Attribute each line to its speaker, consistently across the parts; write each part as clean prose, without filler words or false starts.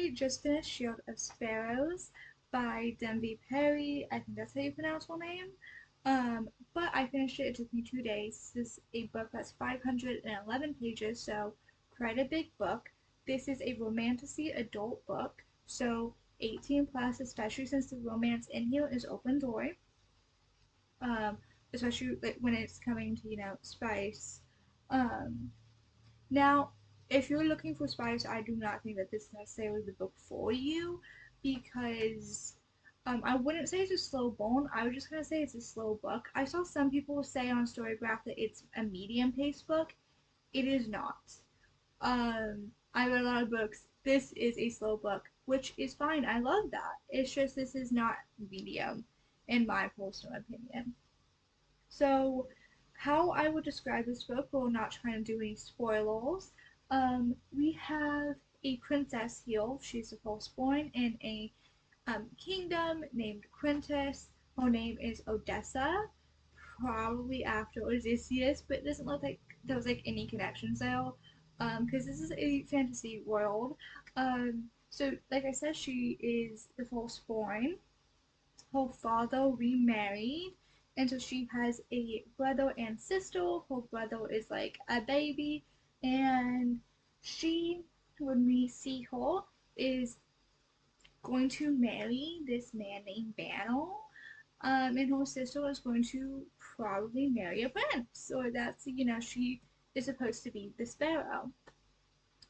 Speaker 1: I just finished Shield of Sparrows by Denby Perry. I think that's how you pronounce her name. But I finished it. It took me 2 days. This is a book that's 511 pages, so quite a big book. This is a romantasy adult book, so 18 plus, especially since the romance in here is open door. Um, Especially like when it's coming to spice. Um, Now, if you're looking for spice, I do not think that this is necessarily the book for you because I wouldn't say it's a slow burn. I was just gonna say it's a slow book. I saw some people say on Storygraph that it's a medium paced book. It is not. I read a lot of books. This is a slow book, which is fine. I love that. It's just this is not medium, in my personal opinion. So, how I would describe this book, while not trying to do any spoilers, we have a princess here. She's the firstborn in a kingdom named Quintus. Her name is Odessa, probably after Odysseus, but it doesn't look like there was like any connections there, because this is a fantasy world. So, like I said, she is the firstborn. Her father remarried, and so she has a brother and sister. Her brother is like a baby, and she, when we see her, is going to marry this man named Banner. And her sister is going to probably marry a prince, or that's she is supposed to be the sparrow.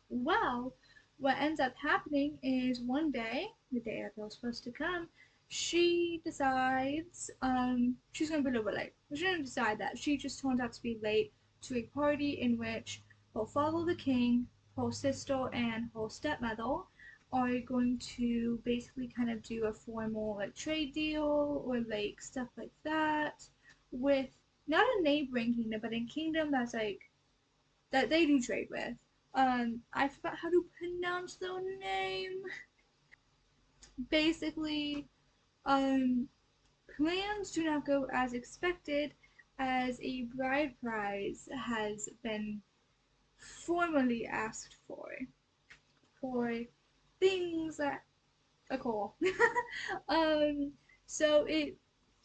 Speaker 1: Well, what ends up happening is one day, the day that they're supposed to come, she decides she's gonna be a little bit late. She didn't decide that. She just turns out to be late to a party in which her father, the king, her sister, and her stepmother are going to basically kind of do a formal like trade deal or like stuff like that with not a neighboring kingdom, but a kingdom that's like that they do trade with. I forgot how to pronounce their name. Basically, um, plans do not go as expected as a bride prize has been formally asked for things that occur. um, so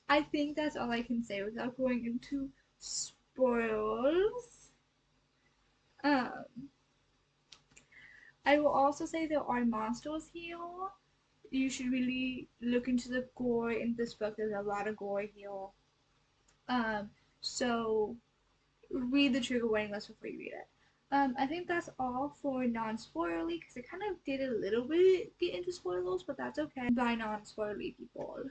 Speaker 1: I think that's all I can say without going into spoilers. Um, I will also say there are monsters here. You should really look into the gore in this book. There's a lot of gore here. Um, so read the trigger warning list before you read it. I think that's all for non-spoilerly because I kind of did a little bit get into spoilers, but that's okay. By non-spoilerly people.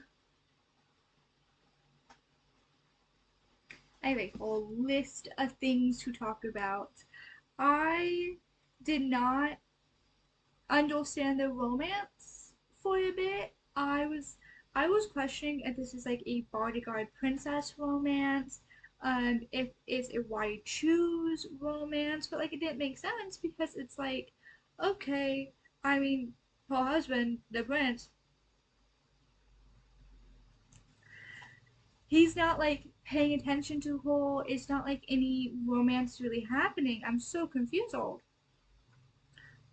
Speaker 1: Anyway, for a list of things to talk about, I did not understand the romance for a bit. I was questioning if this is like a bodyguard princess romance, if it's a why choose romance, but like it didn't make sense because it's like, okay, I mean, her husband, the prince, he's not like paying attention to her. It's not like any romance really happening. I'm so confused.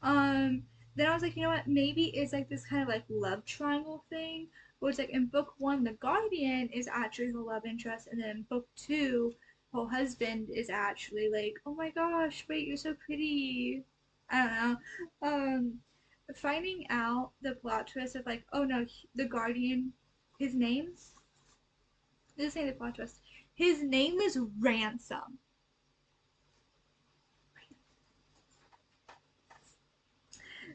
Speaker 1: Um, then I was like, you know what? Maybe it's like this kind of like love triangle thing, where it's like in book one, the guardian is actually her love interest, and then in book two, her husband is actually like, oh my gosh, wait, you're so pretty. I don't know. Finding out the plot twist of like, oh no, the guardian, his name, this ain't the plot twist. His name is Ransom.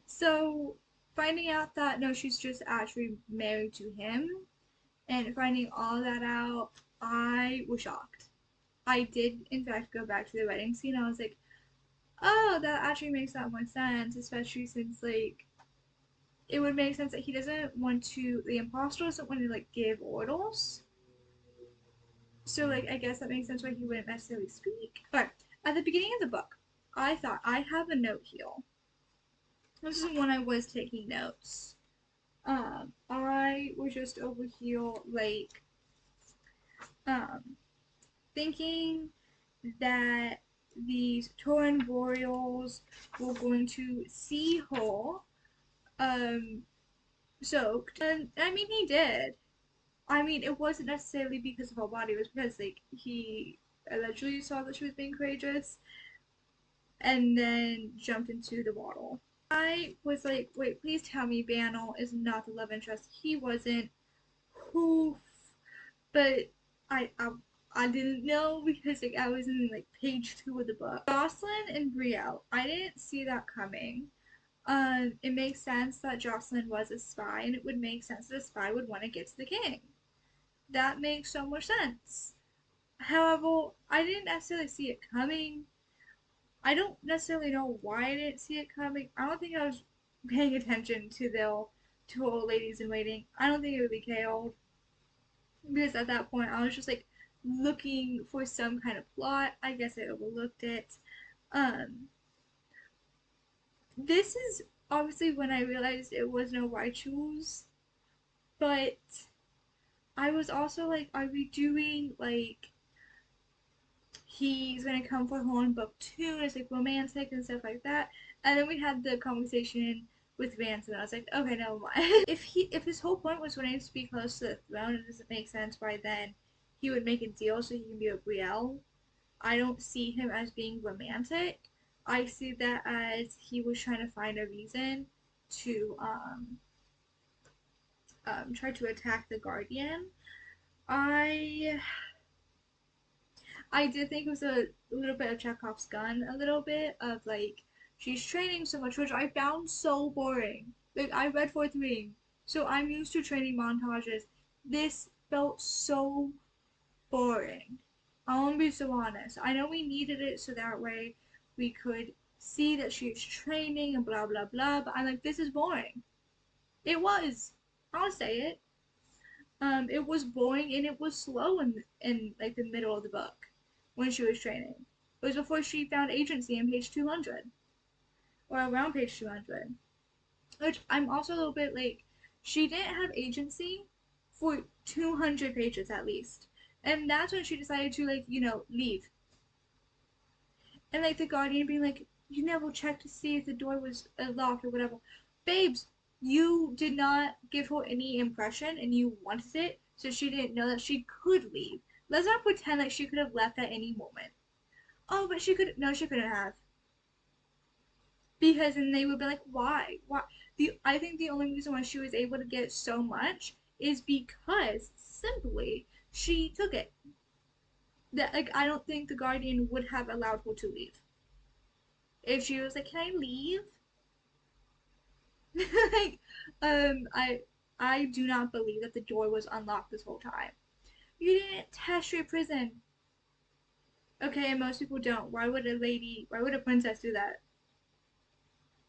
Speaker 1: So finding out that no, she's just actually married to him, and finding all that out, I was shocked. I did, in fact, go back to the wedding scene. I was like, oh, that actually makes that more sense, especially since, like, it would make sense that he doesn't want to, the imposter doesn't want to, like, give orders. So, like, I guess that makes sense why he wouldn't necessarily speak. But at the beginning of the book, I thought, I have a note here. This is when I was taking notes. I was just over here, like, um, thinking that these Tauren Boreals were going to see her um soaked. And I mean, he did. I mean, it wasn't necessarily because of her body. It was because like he allegedly saw that she was being courageous and then jumped into the bottle. I was like, wait, please tell me Banal is not the love interest. He wasn't. Who? But I, I I didn't know because like I was in like page 2 of the book. Jocelyn and Brielle. I didn't see that coming. It makes sense that Jocelyn was a spy, and it would make sense that a spy would want to get to the king. That makes so much sense. However, I didn't necessarily see it coming. I don't necessarily know why I didn't see it coming. I don't think I was paying attention to the two old ladies in waiting. I don't think it would be KO'd because at that point I was just like looking for some kind of plot. I guess I overlooked it. Um, this is obviously when I realized it was no Raichu's, but I was also like, are we doing like he's gonna come for her in book 2 and it's like romantic and stuff like that? And then we had the conversation with Vance and I was like, okay, never mind. If his whole point was wanting to be close to the throne, it doesn't make sense why then he would make a deal so he can be with Brielle. I don't see him as being romantic. I see that as he was trying to find a reason to try to attack the Guardian. I I did think it was a little bit of Chekhov's gun, a little bit of like she's training so much, which I found so boring. Like I read Fourth Ring, so I'm used to training montages. This felt so boring. I want to be so honest. I know we needed it so that way we could see that she's training and blah blah blah, but I'm like, this is boring. It was. I'll say it. It was boring and it was slow in like the middle of the book when she was training. It was before she found agency in page 200 or around page 200, which I'm also a little bit like she didn't have agency for 200 pages at least, and that's when she decided to like leave. And like the Guardian being like, you never checked to see if the door was locked or whatever. Babes, you did not give her any impression and you wanted it, so she didn't know that she could leave. Let's not pretend like she could have left at any moment. Oh, but she could. No, she couldn't have. Because then they would be like, why? Why? I think the only reason why she was able to get so much is because simply she took it. That like I don't think the Guardian would have allowed her to leave. If she was like, can I leave? like, I do not believe that the door was unlocked this whole time. You didn't test your prison. Okay, and most people don't. Why would a princess do that?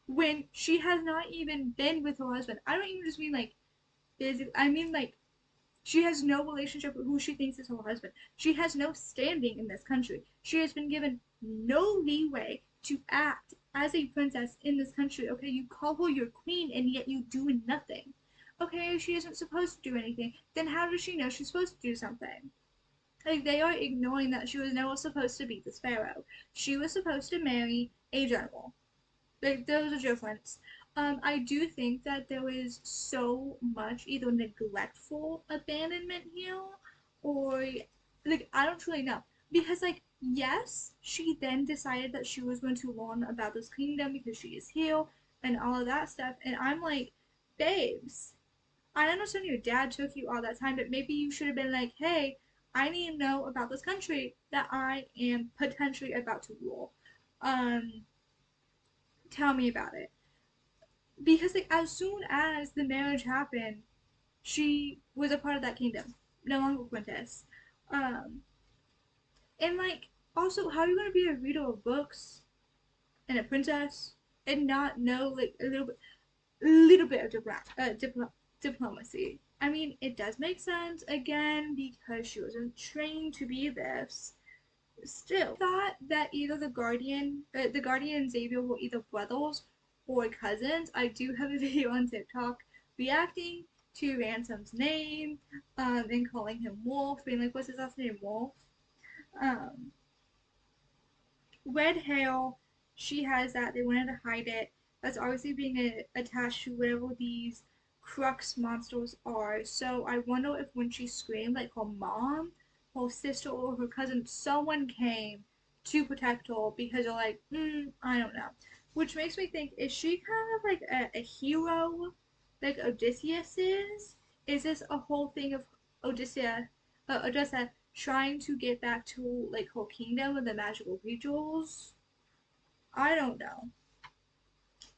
Speaker 1: When she has not even been with her husband. I don't even just mean like physically. I mean like she has no relationship with who she thinks is her husband. She has no standing in this country. She has been given no leeway to act as a princess in this country. Okay, you call her your queen and yet you do nothing. Okay, she isn't supposed to do anything. Then how does she know she's supposed to do something? Like they are ignoring that she was never supposed to be this pharaoh. She was supposed to marry a general. Like there was a difference. I do think that there was so much either neglectful abandonment here, or like I don't truly know because like yes, she then decided that she was going to learn about this kingdom because she is here and all of that stuff, and I'm like, babes, I understand your dad took you all that time, but maybe you should have been like, hey, I need to know about this country that I am potentially about to rule. Um, Tell me about it because like as soon as the marriage happened, she was a part of that kingdom, no longer Quintus. Um, and like also, how are you gonna be a reader of books and a princess and not know like little bit of diplomacy? I mean, it does make sense again because she wasn't trained to be this. Still, thought that either the Guardian and Xavier were either brothers or cousins. I do have a video on TikTok reacting to Ransom's name, and calling him Wolf, being like, "What's his last name, Wolf?" Um, Red hair, she has that. They wanted to hide it. that's obviously being attached to whatever these crux monsters are. So I wonder if when she screamed, like her mom, her sister, or her cousin, someone came to protect her because they're like, I don't know. Which makes me think, is she kind of like a hero, like Odysseus is? Is this a whole thing of Odessa trying to get back to like her kingdom of the magical creatures? I don't know.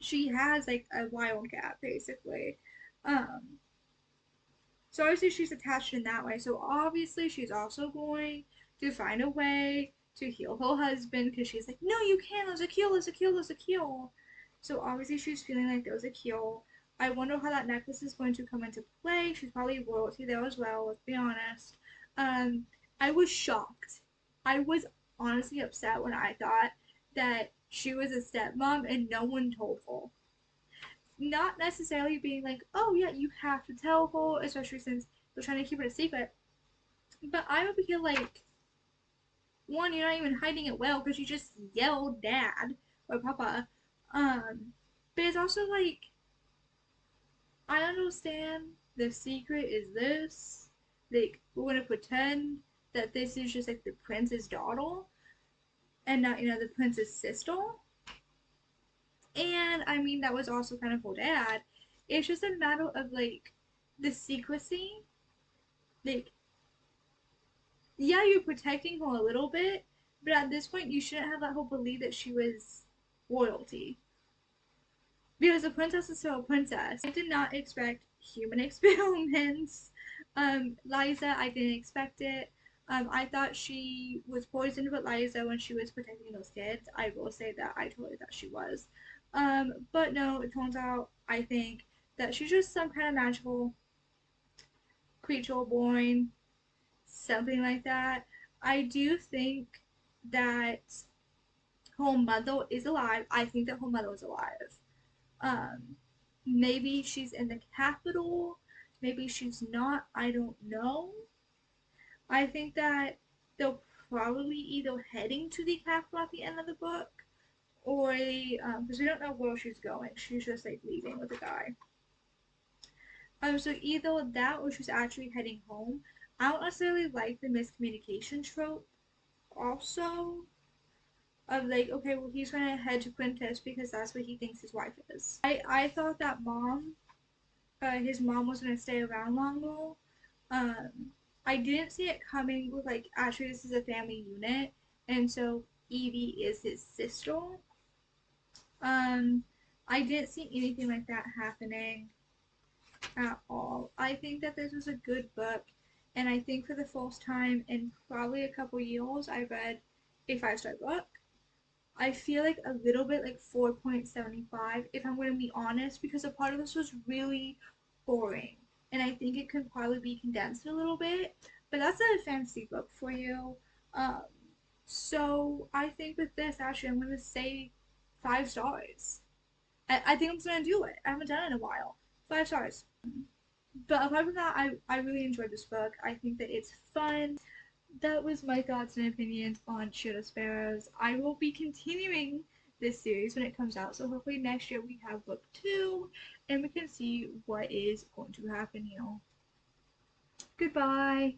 Speaker 1: She has like a wild cat basically. Um, so obviously she's attached in that way. So obviously she's also going to find a way to heal her husband because she's like, no, you can't. There's a kill. There's a kill. There's a kill. So obviously she's feeling like there's a kill. I wonder how that necklace is going to come into play. She's probably royalty there as well. Let's be honest. Um, I was shocked. I was honestly upset when I thought that she was a stepmom and no one told her, not necessarily being like, oh yeah, you have to tell her, especially since they're trying to keep it a secret. But I would feel like, one, you're not even hiding it well because you just yelled dad or papa. Um, but it's also like, I understand the secret is this. Like, we're gonna pretend that this is just like the prince's daughter and not, the prince's sister. And I mean, that was also kind of her dad. It's just a matter of like the secrecy. Like, yeah, you're protecting her a little bit, but at this point, you shouldn't have let her believe that she was royalty. Because a princess is still a princess. I did not expect human experiments. Liza, I didn't expect it. I thought she was poisoned with Liza when she was protecting those kids. I will say that I totally thought she was. But no, it turns out, I think, that she's just some kind of magical creature born, something like that. I do think that her mother is alive. I think that her mother is alive. Um, Maybe she's in the capital. Maybe she's not. I don't know. I think that they're probably either heading to the capital at the end of the book, or because we don't know where she's going. She's just like leaving with a guy. So either that or she's actually heading home. I don't necessarily like the miscommunication trope. Also, of like, okay, well, he's gonna head to Quintus because that's what he thinks his wife is. I thought that his mom was gonna stay around longer. Um, I didn't see it coming with like, actually, this is a family unit, and so Evie is his sister. Um, I didn't see anything like that happening at all. I think that this was a good book, and I think for the first time in probably a couple years, I read a 5-star book. I feel like a little bit like 4.75 if I'm going to be honest, because a part of this was really boring. And I think it could probably be condensed a little bit, but that's a fantasy book for you. Um, so I think with this, actually, I'm going to say 5 stars. I think I'm just going to do it. I haven't done it in a while. 5 stars. But apart from that, I really enjoyed this book. I think that it's fun. That was my thoughts and opinions on Shield of Sparrows. I will be continuing this series when it comes out, so hopefully next year we have book 2 and we can see what is going to happen here. Goodbye!